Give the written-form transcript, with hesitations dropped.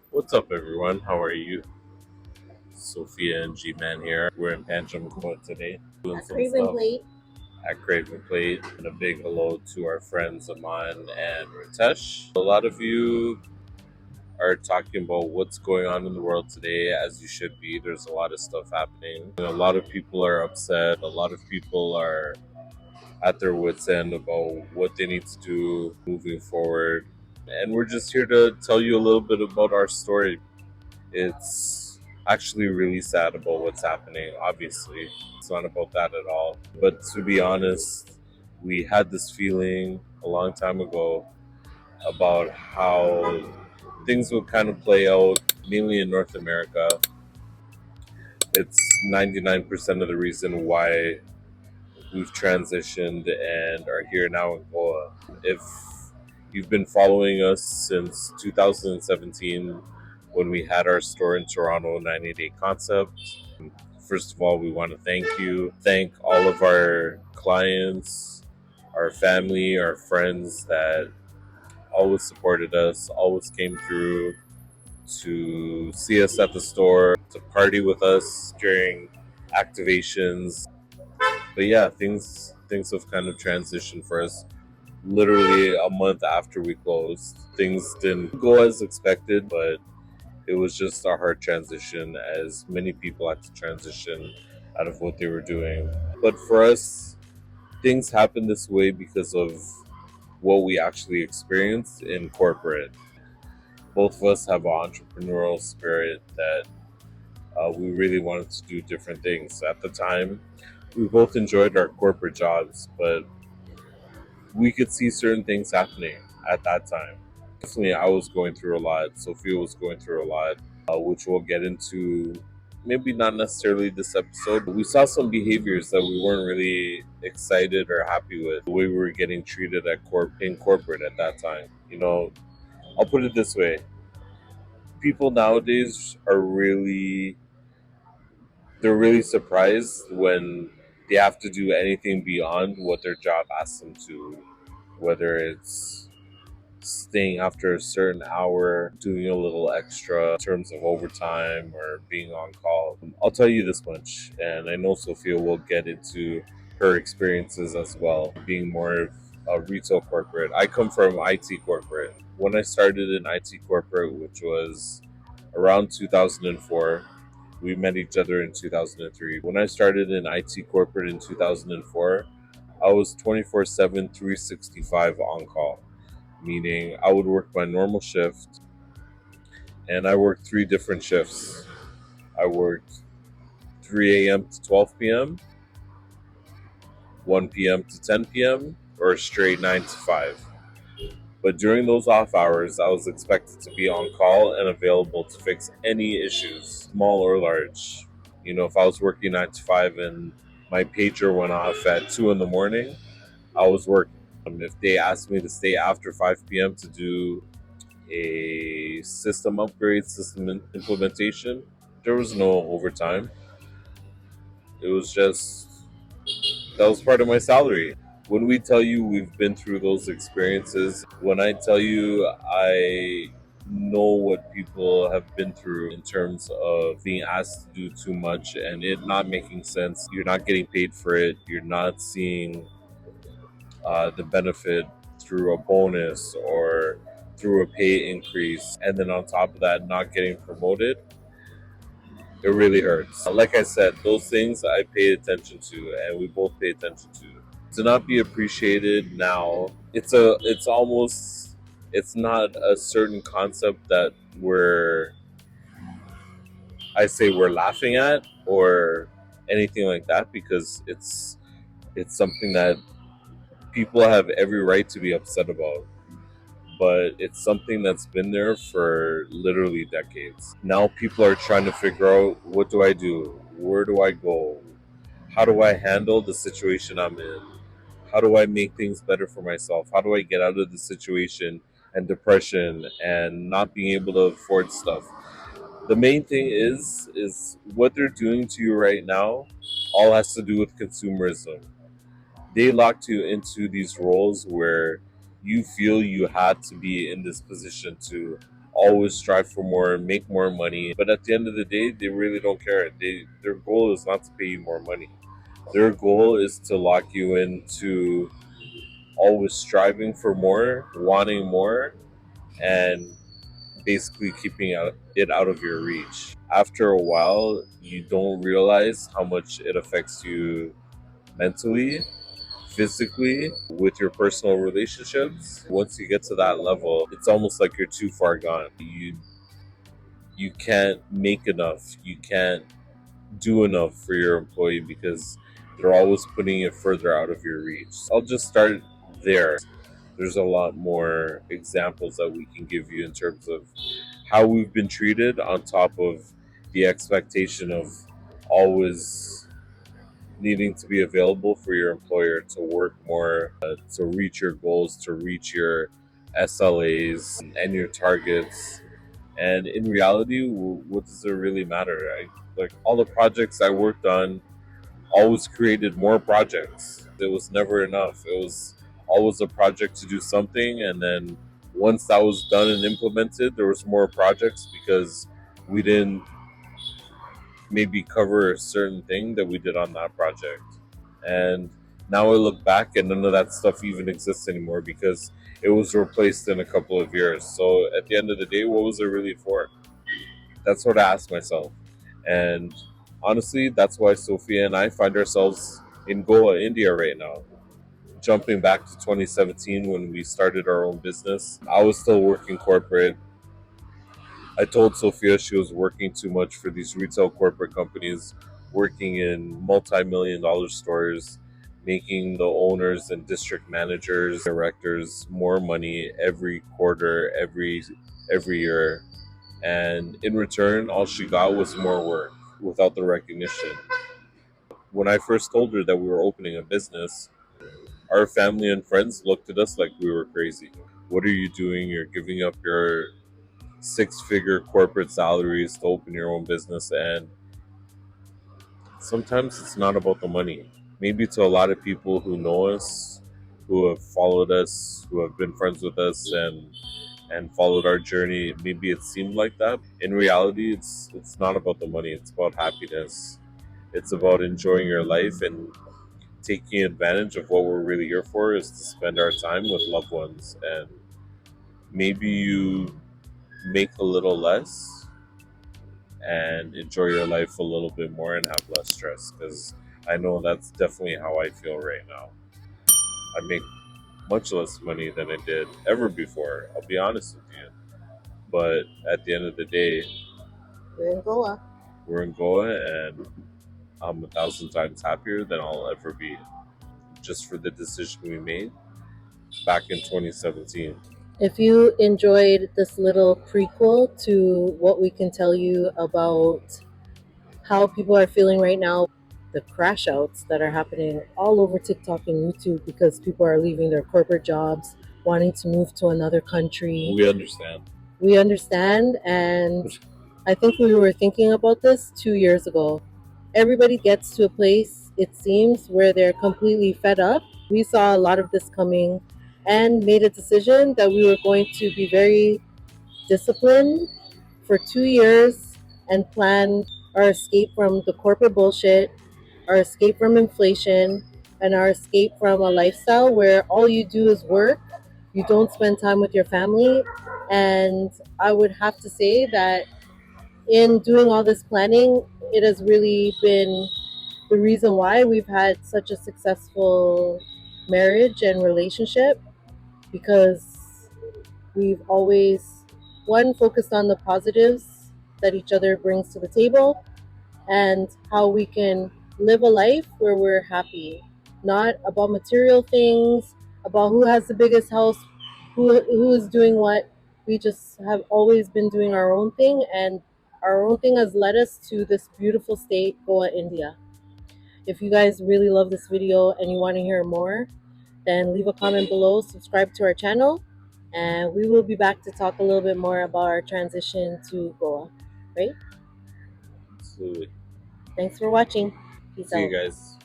What's up, everyone? How are you? Sophia and G Man here. We're in Pancham Goa today, doing some stuff at Craven Plate. And a big hello to our friends Aman and Ritesh. A lot of you are talking about what's going on in the world today, as you should be. There's a lot of stuff happening. A lot of people are upset. A lot of people are at their wits' end about what they need to do moving forward. And we're just here to tell you a little bit about our story. It's actually really sad about what's happening, obviously. It's not about that at all. But to be honest, we had this feeling a long time ago about how things would kind of play out, mainly in North America. It's 99% of the reason why we've transitioned and are here now in Goa. If you've been following us since 2017, when we had our store in Toronto, 90-day concept, first of all, we want to thank you. Thank all of our clients, our family, our friends that always supported us, always came through to see us at the store, to party with us during activations. But yeah, things have kind of transitioned for us. Literally a month after we closed, things didn't go as expected, but it was just a hard transition, as many people had to transition out of what they were doing. But for us, things happened this way because of what we actually experienced in corporate. Both of us have an entrepreneurial spirit that we really wanted to do different things. At the time, we both enjoyed our corporate jobs, but we could see certain things happening at that time. Definitely, I was going through a lot. Sophia was going through a lot, which we'll get into. Maybe not necessarily this episode, but we saw some behaviors that we weren't really excited or happy with. The way we were getting treated in corporate at that time. I'll put it this way: people nowadays are they're really surprised when they have to do anything beyond what their job asks them to, whether it's staying after a certain hour, doing a little extra in terms of overtime or being on call. I'll tell you this much, and I know Sophia will get into her experiences as well, being more of a retail corporate. I come from IT corporate. When I started in IT corporate, which was around 2004, we met each other in 2003. When I started in IT corporate in 2004, I was 24/7, 365 on call, meaning I would work my normal shift, and I worked three different shifts. I worked 3 a.m. to 12 p.m., 1 p.m. to 10 p.m., or a straight 9 to 5. But during those off hours, I was expected to be on call and available to fix any issues, small or large. If I was working 9 to 5 and my pager went off at 2 in the morning, I was working. If they asked me to stay after 5 p.m. to do a system upgrade, system implementation, there was no overtime. It was just, that was part of my salary. When we tell you we've been through those experiences, when I tell you I know what people have been through in terms of being asked to do too much and it not making sense, you're not getting paid for it, you're not seeing the benefit through a bonus or through a pay increase, and then on top of that, not getting promoted, it really hurts. Like I said, those things I pay attention to, and we both pay attention to. To not be appreciated now, it's not a certain concept that I say we're laughing at or anything like that, because it's something that people have every right to be upset about, but it's something that's been there for literally decades. Now people are trying to figure out, what do I do? Where do I go? How do I handle the situation I'm in? How do I make things better for myself? How do I get out of the situation and depression and not being able to afford stuff? The main thing is what they're doing to you right now all has to do with consumerism. They locked you into these roles where you feel you had to be in this position to always strive for more, make more money. But at the end of the day, they really don't care. Their goal is not to pay you more money. Their goal is to lock you into always striving for more, wanting more, and basically keeping it out of your reach. After a while, you don't realize how much it affects you mentally, physically, with your personal relationships. Once you get to that level, it's almost like you're too far gone. You can't make enough. You can't do enough for your employee because they're always putting it further out of your reach. I'll just start there. There's a lot more examples that we can give you in terms of how we've been treated, on top of the expectation of always needing to be available for your employer, to work more, to reach your goals, to reach your SLAs and your targets. And in reality, what does it really matter? Like all the projects I worked on always created more projects. It was never enough. It was always a project to do something, and then once that was done and implemented, there was more projects because we didn't maybe cover a certain thing that we did on that project. And now I look back and none of that stuff even exists anymore because it was replaced in a couple of years. So at the end of the day, what was it really for? That's what I ask myself. And honestly, that's why Sophia and I find ourselves in Goa, India right now. Jumping back to 2017 when we started our own business, I was still working corporate. I told Sophia she was working too much for these retail corporate companies, working in multi-million dollar stores, making the owners and district managers, directors more money every quarter, every year. And in return, all she got was more work without the recognition. When I first told her that we were opening a business, our family and friends looked at us like we were crazy. What are you doing? You're giving up your six-figure corporate salaries to open your own business. And sometimes it's not about the money. Maybe to a lot of people who know us, who have followed us, who have been friends with us, and followed our journey, maybe it seemed like that. In reality, it's not about the money. It's about happiness. It's about enjoying your life and taking advantage of what we're really here for, is to spend our time with loved ones. And maybe you make a little less and enjoy your life a little bit more and have less stress, because I know that's definitely how I feel right now. I make much less money than I did ever before, I'll be honest with you. But at the end of the day, we're in Goa. We're in Goa, and I'm 1,000 times happier than I'll ever be, just for the decision we made back in 2017. If you enjoyed this little prequel to what we can tell you about how people are feeling right now, the crash outs that are happening all over TikTok and YouTube because people are leaving their corporate jobs, wanting to move to another country. We understand. We understand, and I think we were thinking about this 2 years ago. Everybody gets to a place, it seems, where they're completely fed up. We saw a lot of this coming and made a decision that we were going to be very disciplined for 2 years and plan our escape from the corporate bullshit, our escape from inflation, and our escape from a lifestyle where all you do is work. You don't spend time with your family. And I would have to say that in doing all this planning, it has really been the reason why we've had such a successful marriage and relationship, because we've always, one, focused on the positives that each other brings to the table and how we can live a life where we're happy, not about material things, about who has the biggest house, who is doing what. We just have always been doing our own thing, and our own thing has led us to this beautiful state, Goa, India. If you guys really love this video and you want to hear more, then leave a comment below, subscribe to our channel, and we will be back to talk a little bit more about our transition to Goa, right? Absolutely. Thanks for watching. Peace out. See you guys.